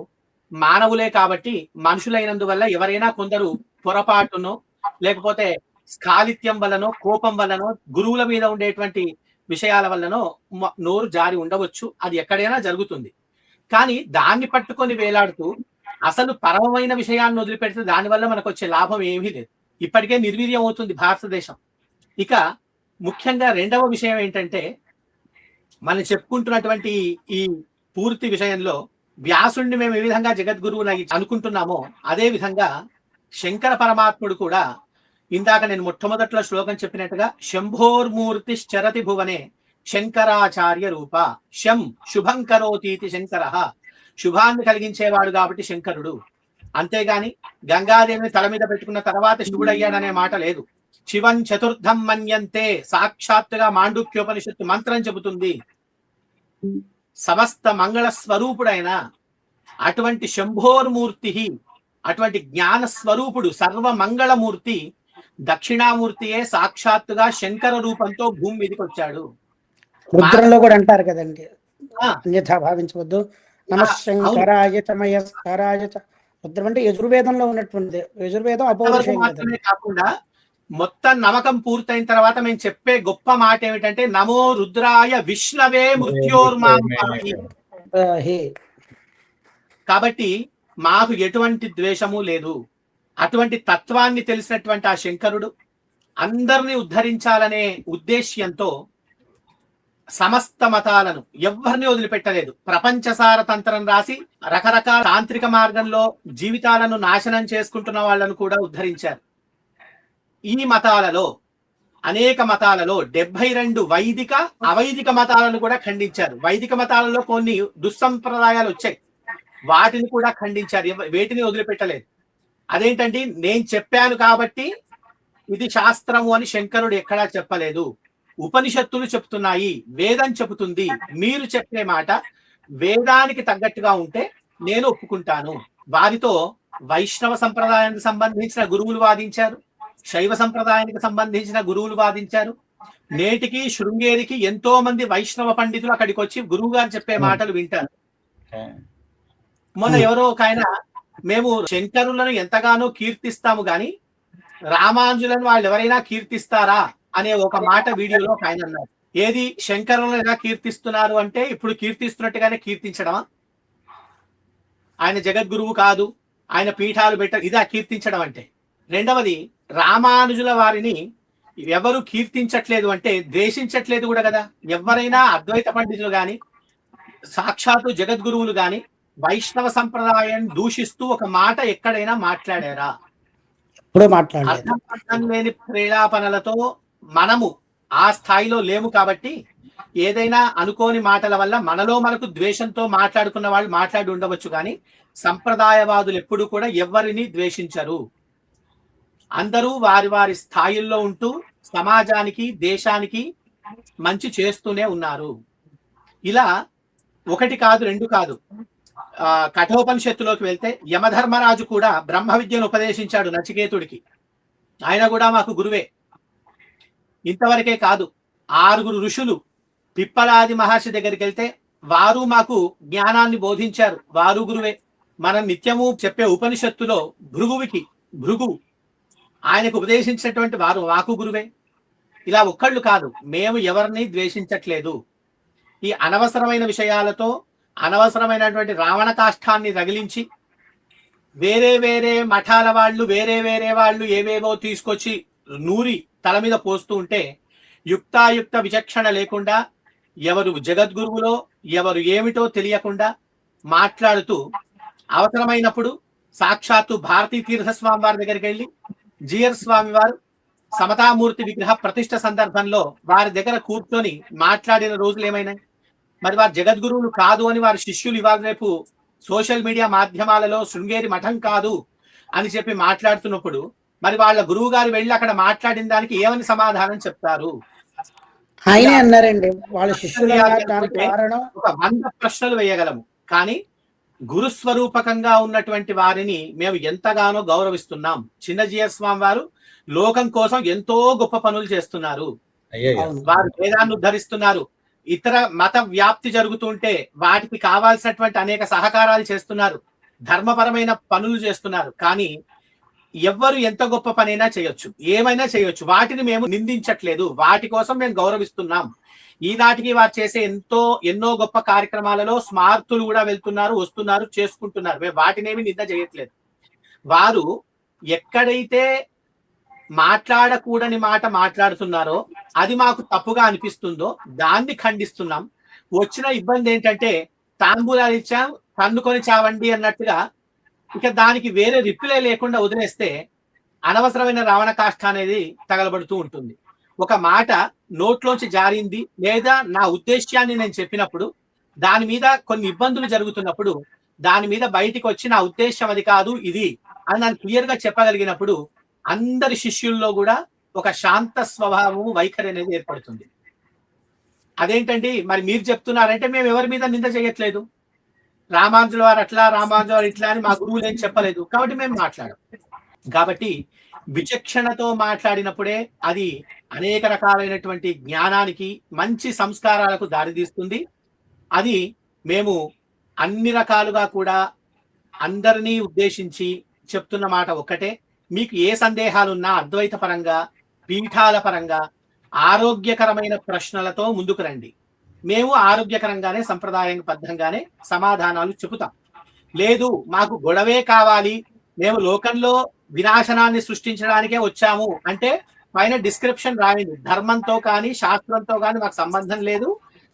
మానవులే కాబట్టి మనుషులైనందువల్ల ఎవరైనా కొందరు పొరపాటునో లేకపోతే స్ఖాళిత్యం వల్లనో కోపం వల్లనో గురువుల మీద ఉండేటువంటి విషయాల వల్లనో నోరు జారి ఉండవచ్చు. అది ఎక్కడైనా జరుగుతుంది. కానీ దాన్ని పట్టుకొని వేలాడుతూ అసలు పరమమైన విషయాన్ని వదిలిపెడితే దానివల్ల మనకు వచ్చే లాభం ఏమీ లేదు. ఇప్పటికే నిర్వీర్యం అవుతుంది భారతదేశం. ఇక ముఖ్యంగా రెండవ విషయం ఏంటంటే మనం చెప్పుకుంటున్నటువంటి ఈ పూర్తి విషయంలో వ్యాసుణ్ణి మేము ఏ విధంగా జగద్గురువుని అనుకుంటున్నామో అదే విధంగా శంకర పరమాత్ముడు కూడా ఇందాక నేను మొట్టమొదట్లో శ్లోకం చెప్పినట్టుగా శంభోర్మూర్తి చరతి భువనే శంకరాచార్య రూప. శం శుభం కరోతీతి శంకర, శుభాన్ని కలిగించేవాడు కాబట్టి శంకరుడు. అంతేగాని గంగాదేవిని తల మీద పెట్టుకున్న తర్వాత శివుడయ్యాడనే మాట లేదు. శివం చతుర్థం మన్యంతే, సాక్షాత్తుగా మాండూక్యోపనిషత్తు మంత్రం చెబుతుంది. సమస్త మంగళ స్వరూపుడైన అటువంటి శంభోర్మూర్తి, అటువంటి జ్ఞాన స్వరూపుడు సర్వ మంగళమూర్తి దక్షిణామూర్తియే సాక్షాత్తుగా శంకర రూపంతో భూమి మీదకి వచ్చాడు. రుద్రంలో కూడా అంటారు కదండి, అన్యథా భావించవద్దు. నమఃశంకరాయ చమయస్కరాయ చ. రుద్రం అంటే యజుర్వేదంలో ఉన్నటువంటిది. యజుర్వేదం అపౌరుషేయం మాత్రమే కాకుండా మొత్తం నమ్మకం పూర్తయిన తర్వాత మేము చెప్పే గొప్ప మాట ఏమిటంటే నమో రుద్రాయ విష్ణవే మృత్యోర్మాహి. హే కాబట్టి మాకు ఎటువంటి ద్వేషము లేదు. అటువంటి తత్వాన్ని తెలిసినటువంటి ఆ శంకరుడు అందరినీ ఉద్ధరించాలనే ఉద్దేశ్యంతో సమస్త మతాలను ఎవరిని వదిలిపెట్టలేదు. ప్రపంచసార తంత్రం రాసి రకరకాల తాంత్రిక మార్గంలో జీవితాలను నాశనం చేసుకుంటున్న వాళ్ళను కూడా ఉద్ధరించారు. ఈ మతాలలో అనేక మతాలలో 72 వైదిక అవైదిక మతాలను కూడా ఖండించారు. వైదిక మతాలలో కొన్ని దుస్సంప్రదాయాలు వచ్చాయి, వాటిని కూడా ఖండించారు, వేటిని వదిలిపెట్టలేదు. అదేంటండి, నేను చెప్పాను కాబట్టి ఇది శాస్త్రము అని శంకరుడు ఎక్కడా చెప్పలేదు. ఉపనిషత్తులు చెప్తున్నాయి, వేదం చెబుతుంది. మీరు చెప్పే మాట వేదానికి తగ్గట్టుగా ఉంటే నేను ఒప్పుకుంటాను. వారితో వైష్ణవ సంప్రదాయానికి సంబంధించిన గురువులు వాదించారు, శైవ సంప్రదాయానికి సంబంధించిన గురువులు వాదించారు. నేటికి శృంగేరికి ఎంతో మంది వైష్ణవ పండితులు అక్కడికి వచ్చి గురువు గారు చెప్పే మాటలు వింటారు. మొన్న ఎవరో ఒక ఆయన, మేము శంకరులను ఎంతగానో కీర్తిస్తాము గాని రామానుజులను వాళ్ళు ఎవరైనా కీర్తిస్తారా అనే ఒక మాట వీడియోలో ఒక ఆయన అన్నారు. ఏది, శంకరులను ఎలా కీర్తిస్తున్నారు అంటే ఇప్పుడు కీర్తిస్తున్నట్టుగానే కీర్తించడమా? ఆయన జగద్గురువు కాదు, ఆయన పీఠాలు ఇదా కీర్తించడం అంటే? రెండవది, రామానుజుల వారిని ఎవరు కీర్తించట్లేదు అంటే ద్వేషించట్లేదు కూడా కదా. ఎవరైనా అద్వైత పండితులు గాని సాక్షాత్తు జగద్గురువులు గాని వైష్ణవ సంప్రదాయాన్ని దూషిస్తూ ఒక మాట ఎక్కడైనా మాట్లాడారా? ఇప్పుడు మాట్లాడలేదు. అర్థం లేని ప్రేలాపనలతో మనము ఆ స్థాయిలో లేము కాబట్టి ఏదైనా అనుకోని మాటల వల్ల మనలో మనకు ద్వేషంతో మాట్లాడుకున్న వాళ్ళు మాట్లాడి ఉండవచ్చు, కానీ సంప్రదాయవాదులు ఎప్పుడు కూడా ఎవరిని ద్వేషించరు. అందరూ వారి వారి స్థాయిల్లో ఉంటూ సమాజానికి దేశానికి మంచి చేస్తూనే ఉన్నారు. ఇలా ఒకటి కాదు, రెండు కాదు. కఠోపనిషత్తులోకి వెళ్తే యమధర్మరాజు కూడా బ్రహ్మ విద్యను ఉపదేశించాడు నచికేతుడికి. ఆయన కూడా మాకు గురువే. ఇంతవరకే కాదు, 6 ఋషులు పిప్పలాది మహర్షి దగ్గరికి వెళ్తే వారు మాకు జ్ఞానాన్ని బోధించారు, వారు గురువే. మనం నిత్యము చెప్పే ఉపనిషత్తులో భృగు ఆయనకు ఉపదేశించినటువంటి వారు మాకు గురువే. ఇలా ఒక్కళ్ళు కాదు, మేము ఎవరిని ద్వేషించట్లేదు. ఈ అనవసరమైన విషయాలతో అనవసరమైనటువంటి రావణ కాష్టాన్ని రగిలించి వేరే వేరే మఠాల వాళ్ళు వేరే వేరే వాళ్ళు ఏవేవో తీసుకొచ్చి నూరి తల మీద పోస్తూ ఉంటే యుక్తాయుక్త విచక్షణ లేకుండా ఎవరు జగద్గురువులో ఎవరు ఏమిటో తెలియకుండా మాట్లాడుతూ అవసరమైనప్పుడు సాక్షాత్తు భారతీ తీర్థస్వామి వారి దగ్గరికి వెళ్ళి జిఆర్ స్వామి వారు సమతామూర్తి విగ్రహ ప్రతిష్ఠ సందర్భంలో వారి దగ్గర కూర్చొని మాట్లాడిన రోజులు ఏమైనాయి? మరి వారు జగద్గురువులు కాదు అని వారి శిష్యులు ఇవాళ రేపు సోషల్ మీడియా మాధ్యమాలలో శృంగేరి మఠం కాదు అని చెప్పి మాట్లాడుతున్నప్పుడు మరి వాళ్ళ గురువు గారు వెళ్ళి అక్కడ మాట్లాడిన దానికి ఏమని సమాధానం చెప్తారు? ఆయనే అన్నారండి, వాళ్ళ శిష్యులు ఒక 100 ప్రశ్నలు వేయగలము, కానీ గురుస్వరూపకంగా ఉన్నటువంటి వారిని మేము ఎంతగానో గౌరవిస్తున్నాం. చిన్నజీయర్ స్వామి వారు లోకం కోసం ఎంతో గొప్ప పనులు చేస్తున్నారు. వారు వేదాన్ని ఉద్ధరిస్తున్నారు, ఇతర మత వ్యాప్తి జరుగుతుంటే వాటికి కావాల్సినటువంటి అనేక సహకారాలు చేస్తున్నారు, ధర్మపరమైన పనులు చేస్తున్నారు. కానీ ఎవ్వరు ఎంత గొప్ప పనైనా చేయొచ్చు, ఏమైనా చేయొచ్చు, వాటిని మేము నిందించట్లేదు, వాటి కోసం మేము గౌరవిస్తున్నాం. ఈనాటికి వారు చేసే ఎన్నో గొప్ప కార్యక్రమాలలో స్మార్తులు కూడా వెళ్తున్నారు, వస్తున్నారు, చేసుకుంటున్నారు. మేము వాటినేమి నింద చేయట్లేదు. వారు ఎక్కడైతే మాట్లాడకూడని మాట మాట్లాడుతున్నారో అది మాకు తప్పుగా అనిపిస్తుందో దాన్ని ఖండిస్తున్నాం. వచ్చిన ఇబ్బంది ఏంటంటే తాంబూలాలు ఇచ్చాం, తన్నుకొని చావండి అన్నట్టుగా ఇక దానికి వేరే రిప్లై లేకుండా వదిలేస్తే అనవసరమైన రావణ కాష్ట అనేది తగలబడుతూ ఉంటుంది. ఒక మాట నోట్లోంచి జారింది లేదా నా ఉద్దేశ్యాన్ని నేను చెప్పినప్పుడు దాని మీద కొన్ని ఇబ్బందులు జరుగుతున్నప్పుడు దాని మీద బయటికి వచ్చి నా ఉద్దేశం అది కాదు ఇది అని నేను క్లియర్ గా చెప్పగలిగినప్పుడు అందరి శిష్యుల్లో కూడా ఒక శాంత స్వభావము వైఖరి అనేది ఏర్పడుతుంది. అదేంటండి మరి మీరు చెప్తున్నారంటే మేము ఎవరి మీద నింద చేయట్లేదు, రామానుజుల వారు అట్లా రామానుజుల వారు ఇట్లా అని మా గురువులు ఏం చెప్పలేదు కాబట్టి మేము మాట్లాడాం. కాబట్టి విచక్షణతో మాట్లాడినప్పుడే అది అనేక రకాలైనటువంటి జ్ఞానానికి మంచి సంస్కారాలకు దారితీస్తుంది. అది మేము అన్ని రకాలుగా కూడా అందరినీ ఉద్దేశించి చెప్తున్న మాట ఒక్కటే, మీకు ఏ సందేహాలున్నా అద్వైత పరంగా పీఠాల పరంగా ఆరోగ్యకరమైన ప్రశ్నలతో ముందుకు రండి. మేము ఆరోగ్యకరంగానే సంప్రదాయబద్ధంగానే సమాధానాలు చెబుతాం. లేదు మాకు గొడవే కావాలి, మేము లోకంలో వినాశనాన్ని సృష్టించడానికే వచ్చాము అంటే పైన డిస్క్రిప్షన్ రాయండి. ధర్మంతో కానీ శాస్త్రంతో కానీ మాకు సంబంధం లేదు,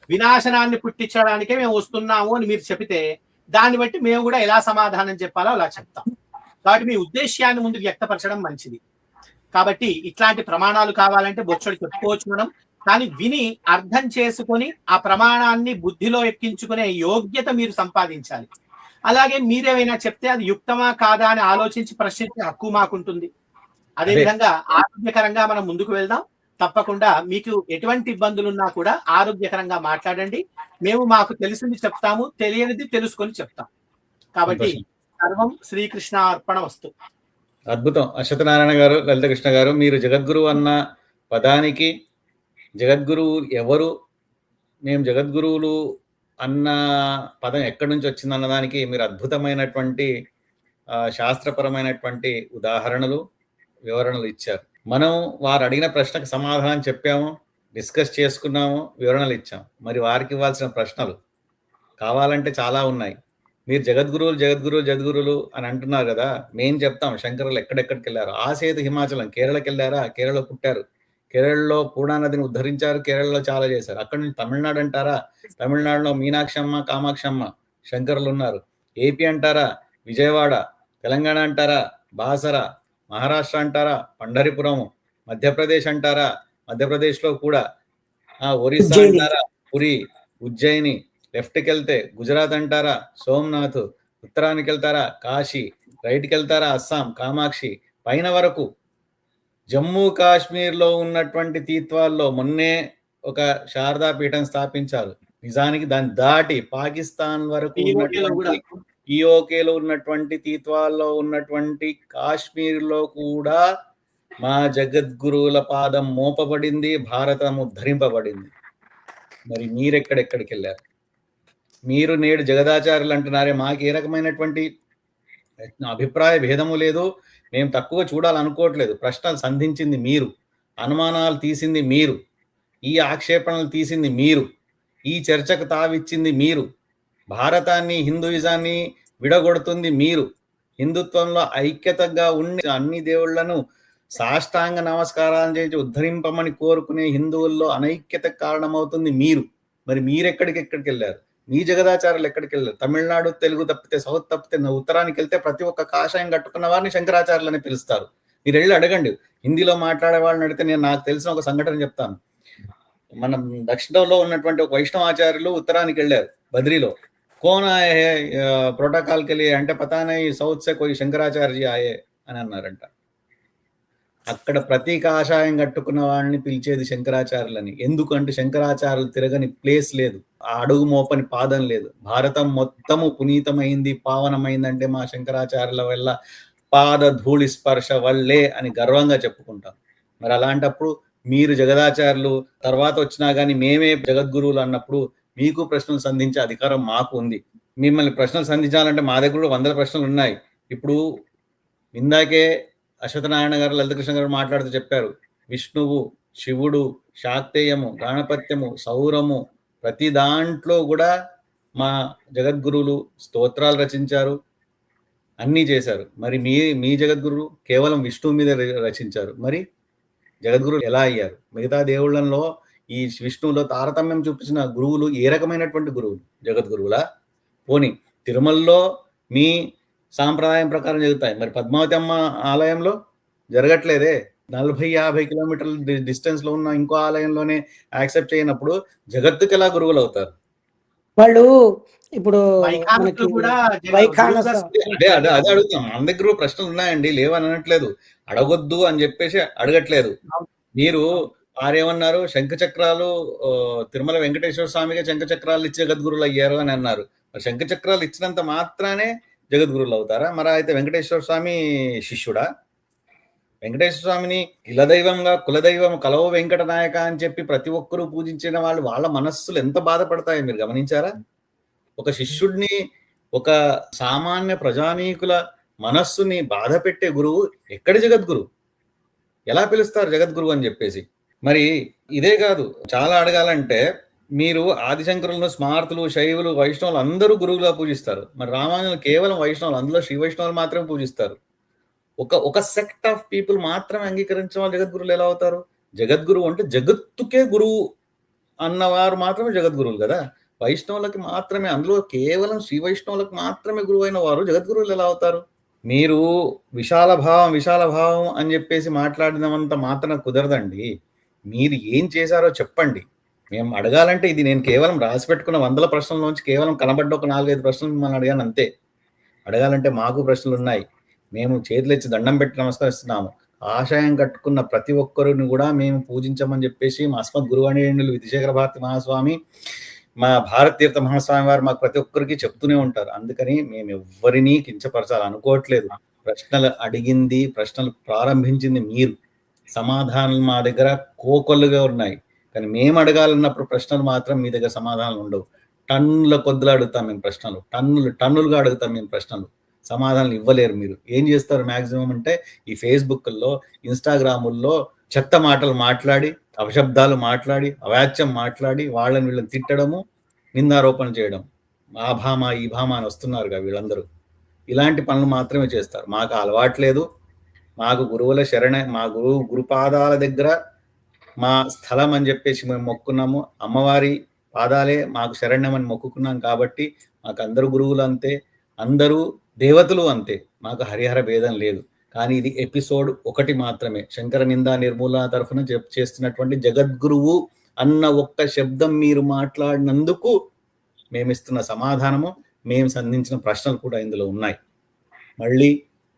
వినాశనాన్ని పుట్టించడానికే మేము వస్తున్నాము అని మీరు చెబితే దాన్ని బట్టి మేము కూడా ఎలా సమాధానం చెప్పాలో అలా చెప్తాం. కాబట్టి మీ ఉద్దేశ్యాన్ని ముందు వ్యక్తపరచడం మంచిది. కాబట్టి ఇట్లాంటి ప్రమాణాలు కావాలంటే బొచ్చడి చెప్పుకోవచ్చు మనం, కానీ విని అర్థం చేసుకొని ఆ ప్రమాణాన్ని బుద్ధిలో ఎక్కించుకునే యోగ్యత మీరు సంపాదించాలి. అలాగే మీరేమైనా చెప్తే అది యుక్తమా కాదా అని ఆలోచించి ప్రశ్నించే హక్కు మాకుంటుంది. అదేవిధంగా ఆరోగ్యకరంగా మనం ముందుకు వెళ్దాం. తప్పకుండా మీకు ఎటువంటి ఇబ్బందులున్నా కూడా ఆరోగ్యకరంగా మాట్లాడండి. మేము మాకు తెలిసింది చెప్తాము, తెలియనిది తెలుసుకొని చెప్తాం. కాబట్టి సర్వం శ్రీకృష్ణ అర్పణ వస్తు. అద్భుతం. అశ్వత్థనారాయణ గారు, లలిత కృష్ణ గారు, మీరు జగద్గురు అన్న పదానికి జగద్గురువు ఎవరు, మేము జగద్గురువులు అన్న పదం ఎక్కడి నుంచి వచ్చింది అన్నదానికి మీరు అద్భుతమైనటువంటి శాస్త్రపరమైనటువంటి ఉదాహరణలు, వివరణలు ఇచ్చారు. మనం వారు అడిగిన ప్రశ్నకు సమాధానం చెప్పాము, డిస్కస్ చేసుకున్నాము, వివరణలు ఇచ్చాము. మరి వారికి ఇవ్వాల్సిన ప్రశ్నలు కావాలంటే చాలా ఉన్నాయి. మీరు జగద్గురువులు అని అంటున్నారు కదా, మేము చెప్తాం శంకరులు ఎక్కడెక్కడికి వెళ్ళారు. ఆసేతు హిమాచలం, కేరళకి వెళ్ళారా? కేరళలో పుట్టారు, కేరళలో పూర్ణా నదిని ఉద్ధరించారు, కేరళలో చాలా చేశారు. అక్కడి నుంచి తమిళనాడు అంటారా? తమిళనాడులో మీనాక్షమ్మ, కామాక్షమ్మ శంకరులు ఉన్నారు. ఏపీ అంటారా? విజయవాడ. తెలంగాణ అంటారా? బాసర. మహారాష్ట్ర అంటారా? పండరిపురం. మధ్యప్రదేశ్ అంటారా? మధ్యప్రదేశ్లో కూడా. ఒరిస్సా అంటారా? పురి, ఉజ్జయిని. లెఫ్ట్కి వెళ్తే గుజరాత్ అంటారా? సోమనాథ్. ఉత్తరానికి వెళ్తారా? కాశీ. రైట్కి వెళ్తారా? అస్సాం, కామాక్షి. పైన వరకు జమ్మూ కాశ్మీర్లో ఉన్నటువంటి తీత్వాల్లో మొన్నే ఒక శారదా పీఠం స్థాపించారు. నిజానికి దాన్ని దాటి పాకిస్తాన్ వరకు పిఓకేలో ఉన్నటువంటి తీత్వాల్లో ఉన్నటువంటి కాశ్మీర్లో కూడా మా జగద్గురువుల పాదం మోపబడింది, భారతం ఉద్ధరింపబడింది. మరి మీరెక్కడెక్కడికి వెళ్ళారు? మీరు నేడు జగదాచార్యులు అంటున్నారే, మాకు ఏ రకమైనటువంటి అభిప్రాయ భేదము లేదు, మేము తక్కువ చూడాలనుకోవట్లేదు. ప్రశ్నలు సంధించింది మీరు, అనుమానాలు తీసింది మీరు, ఈ ఆక్షేపణలు తీసింది మీరు, ఈ చర్చకు తావిచ్చింది మీరు, భారతాన్ని హిందూయిజాన్ని విడగొడుతుంది మీరు, హిందుత్వంలో ఐక్యతగా ఉండి అన్ని దేవుళ్లను సాష్టాంగ నమస్కారాలు చేసి ఉద్ధరింపమని కోరుకునే హిందువుల్లో అనైక్యతకు కారణమవుతుంది మీరు. మరి మీరెక్కడికి వెళ్ళారు? మీ జగదాచారాలు ఎక్కడికి వెళ్ళారు? తమిళనాడు తెలుగు తప్పితే, సౌత్ తప్పితే ఉత్తరానికి వెళ్తే ప్రతి ఒక్క కాషాయం కట్టుకున్న వారిని శంకరాచార్యులు అని పిలుస్తారు. మీరు వెళ్ళి అడగండి. హిందీలో మాట్లాడే వాళ్ళని అడిగితే నేను నాకు తెలిసిన ఒక సంఘటన చెప్తాను. మనం దక్షిణంలో ఉన్నటువంటి ఒక వైష్ణవాచార్యులు ఉత్తరానికి వెళ్ళారు, బద్రీలో. కోన ప్రోటోకాల్కి వెళ్ళి అంటే పతానే సౌత్ సే కోయి శంకరాచార్య ఆయే అని అన్నారంట. అక్కడ ప్రతి కాషాయం కట్టుకున్న వాళ్ళని పిలిచేది శంకరాచార్యులని. ఎందుకంటే శంకరాచార్యులు తిరగని ప్లేస్ లేదు, ఆ అడుగు మోపని పాదం లేదు. భారతం మొత్తము పునీతమైంది, పావనమైందంటే మా శంకరాచార్యుల వల్ల పాద ధూళి స్పర్శ వల్లే అని గర్వంగా చెప్పుకుంటాం. మరి అలాంటప్పుడు మీరు జగదాచార్యులు తర్వాత వచ్చినా కానీ మేమే జగద్గురువులు అన్నప్పుడు మీకు ప్రశ్నలు సంధించే అధికారం మాకు ఉంది. మిమ్మల్ని ప్రశ్నలు సంధించాలంటే మా దగ్గర 100 ప్రశ్నలు ఉన్నాయి. ఇప్పుడు ఇందాకే అశ్వత్థనారాయణ గారు, లలితకృష్ణ గారు మాట్లాడుతూ చెప్పారు, విష్ణువు, శివుడు, శాక్తేయము, గణపత్యము, సౌరము, ప్రతి దాంట్లో కూడా మా జగద్గురువులు స్తోత్రాలు రచించారు, అన్నీ చేశారు. మరి మీ జగద్గురువు కేవలం విష్ణువు మీద రచించారు. మరి జగద్గురువులు ఎలా అయ్యారు? మిగతా దేవుళ్ళలో ఈ విష్ణువులో తారతమ్యం చూపించిన గురువులు ఏ రకమైనటువంటి గురువులు? జగద్గురువులా? పోని తిరుమలలో మీ సాంప్రదాయం ప్రకారం జరుగుతాయి, మరి పద్మావతి అమ్మ ఆలయంలో జరగట్లేదే. 40-50 కిలోమీటర్ల డిస్టెన్స్ లో ఉన్న ఇంకో ఆలయంలోనే యాక్సెప్ట్ చేయనప్పుడు జగత్తుకి ఎలా గురువులు అవుతారు? వాళ్ళు ఇప్పుడు అదే అడుగుతాం. మన దగ్గర ప్రశ్నలు ఉన్నాయండి, లేవని అనట్లేదు, అడగొద్దు అని చెప్పేసి అడగట్లేదు. మీరు వారేమన్నారు, శంఖచక్రాలు తిరుమల వెంకటేశ్వర స్వామిగా శంఖచక్రాలు ఇచ్చి జగద్గురువులు అయ్యారు అని అన్నారు. మరి శంఖచక్రాలు ఇచ్చినంత మాత్రానే జగద్గురువులు అవుతారా? మరి అయితే వెంకటేశ్వర స్వామి శిష్యుడా? వెంకటేశ్వర స్వామిని కులదైవంగా, కులదైవం కలవ వెంకట నాయక అని చెప్పి ప్రతి ఒక్కరూ పూజించిన వాళ్ళు, వాళ్ళ మనస్సులు ఎంత బాధపడతాయో మీరు గమనించారా? ఒక శిష్యుడిని, ఒక సామాన్య ప్రజానీకుల మనస్సుని బాధ పెట్టే గురువు ఎక్కడి జగద్గురు? ఎలా పిలుస్తారు జగద్గురువు అని చెప్పేసి? మరి ఇదే కాదు, చాలా అడగాలంటే మీరు ఆదిశంకరులను, స్మార్తులు, శైవులు, వైష్ణవులు అందరూ గురువులా పూజిస్తారు. మరి రామానుజులు కేవలం వైష్ణవులు, అందులో శ్రీ వైష్ణవులు మాత్రమే పూజిస్తారు. ఒక సెక్ట్ ఆఫ్ పీపుల్ మాత్రమే అంగీకరించిన వాళ్ళు జగద్గురువులు ఎలా అవుతారు? జగద్గురువు అంటే జగత్తుకే గురువు అన్నవారు మాత్రమే జగద్గురువులు కదా. వైష్ణవులకి మాత్రమే, అందులో కేవలం శ్రీ వైష్ణవులకు మాత్రమే గురువు అయిన వారు జగద్గురువులు ఎలా అవుతారు? మీరు విశాల భావం అని చెప్పేసి మాట్లాడినంత మాత్రం కుదరదండి. మీరు ఏం చేశారో చెప్పండి. మేము అడగాలంటే ఇది నేను కేవలం రాసి పెట్టుకున్న 100 ప్రశ్నల కేవలం కనబడ్డ ఒక 4-5 ప్రశ్నలు మిమ్మల్ని అడిగాను అంతే. అడగాలంటే మాకు ప్రశ్నలు ఉన్నాయి. మేము చేతులెచ్చి దండం పెట్టి నమస్కరిస్తున్నాము. ఆశయం కట్టుకున్న ప్రతి ఒక్కరిని కూడా మేము పూజించమని చెప్పేసి మా అస్మద్ గురువాణీయులు విద్యశేఖర భారతి మహాస్వామి, మా భారత తీర్థ మహాస్వామి వారు మాకు ప్రతి ఒక్కరికి చెప్తూనే ఉంటారు. అందుకని మేము ఎవ్వరినీ కించపరచాలి అనుకోవట్లేదు. ప్రశ్నలు అడిగింది, ప్రశ్నలు ప్రారంభించింది మీరు. సమాధానాలు మా దగ్గర కోకొల్లుగా ఉన్నాయి. కానీ మేము అడగాలన్నప్పుడు ప్రశ్నలు మాత్రం మీ దగ్గర సమాధానాలు ఉండవు. టన్నుల కొద్దులు అడుగుతాం మేము ప్రశ్నలు, టన్నులుగా అడుగుతాం మేము ప్రశ్నలు. సమాధానాలు ఇవ్వలేరు మీరు. ఏం చేస్తారు మ్యాక్సిమం అంటే ఈ ఫేస్బుక్ల్లో, ఇన్స్టాగ్రాముల్లో చెత్త మాటలు మాట్లాడి, అపశబ్దాలు మాట్లాడి, అవాచ్యం మాట్లాడి, వాళ్ళని వీళ్ళని తిట్టడము, నిందారోపణ చేయడం. ఆ భామ ఈ భామ అని వస్తున్నారుగా వీళ్ళందరూ. ఇలాంటి పనులు మాత్రమే చేస్తారు. మాకు అలవాట్లేదు. మాకు గురువుల శరణే, మా గురుపాదాల దగ్గర మా స్థలం అని చెప్పేసి మేము మొక్కున్నాము. అమ్మవారి పాదాలే మాకు శరణ్యమని మొక్కుకున్నాం కాబట్టి మాకు అందరూ గురువులు అంతే, అందరూ దేవతలు అంతే. మాకు హరిహర భేదం లేదు. కానీ ఇది ఎపిసోడ్ 1 మాత్రమే. శంకర నిందా నిర్మూలన తరఫున చేస్తున్నటువంటి జగద్గురువు అన్న ఒక్క శబ్దం మీరు మాట్లాడినందుకు మేమిస్తున్న సమాధానము, మేము సంధించిన ప్రశ్నలు కూడా ఇందులో ఉన్నాయి. మళ్ళీ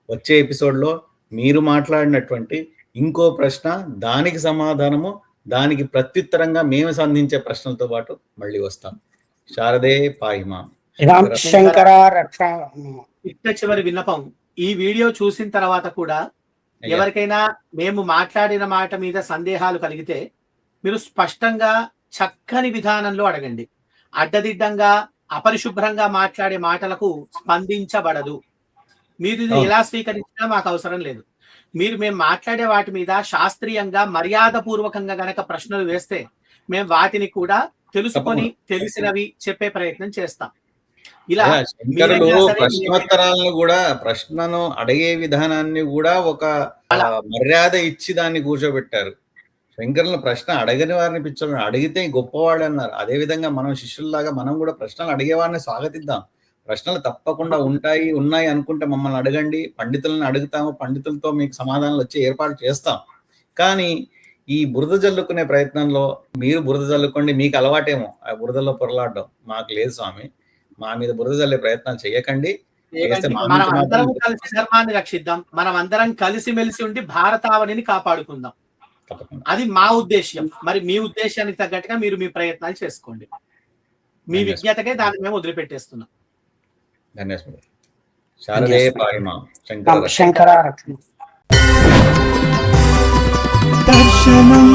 వచ్చే ఎపిసోడ్లో మీరు మాట్లాడినటువంటి ఇంకో ప్రశ్న, దానికి సమాధానము, దానికి ప్రత్యుత్తరంగా మేము సంధించే ప్రశ్నలతో పాటు మళ్ళీ వస్తాం. శారదే పాహిమా. చివరి విన్నపం, ఈ వీడియో చూసిన తర్వాత కూడా ఎవరికైనా మేము మాట్లాడిన మాట మీద సందేహాలు కలిగితే మీరు స్పష్టంగా చక్కని విధానంలో అడగండి. అడ్డదిడ్డంగా అపరిశుభ్రంగా మాట్లాడే మాటలకు స్పందించబడదు. మీరు ఇది ఎలా స్వీకరించినా మాకు అవసరం లేదు. మేము మాట్లాడే వాటి మీద శాస్త్రీయంగా మర్యాద పూర్వకంగా గనక ప్రశ్నలు వేస్తే మేము వాటిని కూడా తెలుసుకొని తెలిసినవి చెప్పే ప్రయత్నం చేస్తాం. ఇలా ప్రశ్నోత్తరాలను కూడా, ప్రశ్నను అడిగే విధానాన్ని కూడా ఒక మర్యాద ఇచ్చి దాన్ని కూర్చోబెట్టారు. శంకరులను ప్రశ్న అడగని వారిని పిచ్చోళ్ళు, అడిగితే గొప్పవాడు అన్నారు. అదే విధంగా మనం శిష్యుల్లాగా మనం కూడా ప్రశ్నలు అడిగేవారిని స్వాగతిద్దాం. ప్రశ్నలు తప్పకుండా ఉన్నాయి అనుకుంటే మమ్మల్ని అడగండి. పండితులను అడుగుతాము, పండితులతో మీకు సమాధానాలు వచ్చి ఏర్పాటు చేస్తాం. కానీ ఈ బురద జల్లుకునే ప్రయత్నంలో మీరు బురద జల్లుకోండి, మీకు అలవాటేమో ఆ బురదలో పొరలాడడం. మాకు లేదు స్వామి, మా మీద బురద జల్లే ప్రయత్నాలు చేయకండి. మనం అందరం కలిసి ధర్మాన్ని రక్షిద్దాం. మనం అందరం కలిసిమెలిసి ఉండి భారతావనిని కాపాడుకుందాం. అది మా ఉద్దేశ్యం. మరి మీ ఉద్దేశానికి తగ్గట్టుగా మీరు మీ ప్రయత్నాలు చేసుకోండి. మీ విజ్ఞతకే దాన్ని మేము వదిలిపెట్టేస్తున్నాం. ధన్యవాదాలు. శారదే పాహిమా. శంకర దర్శనం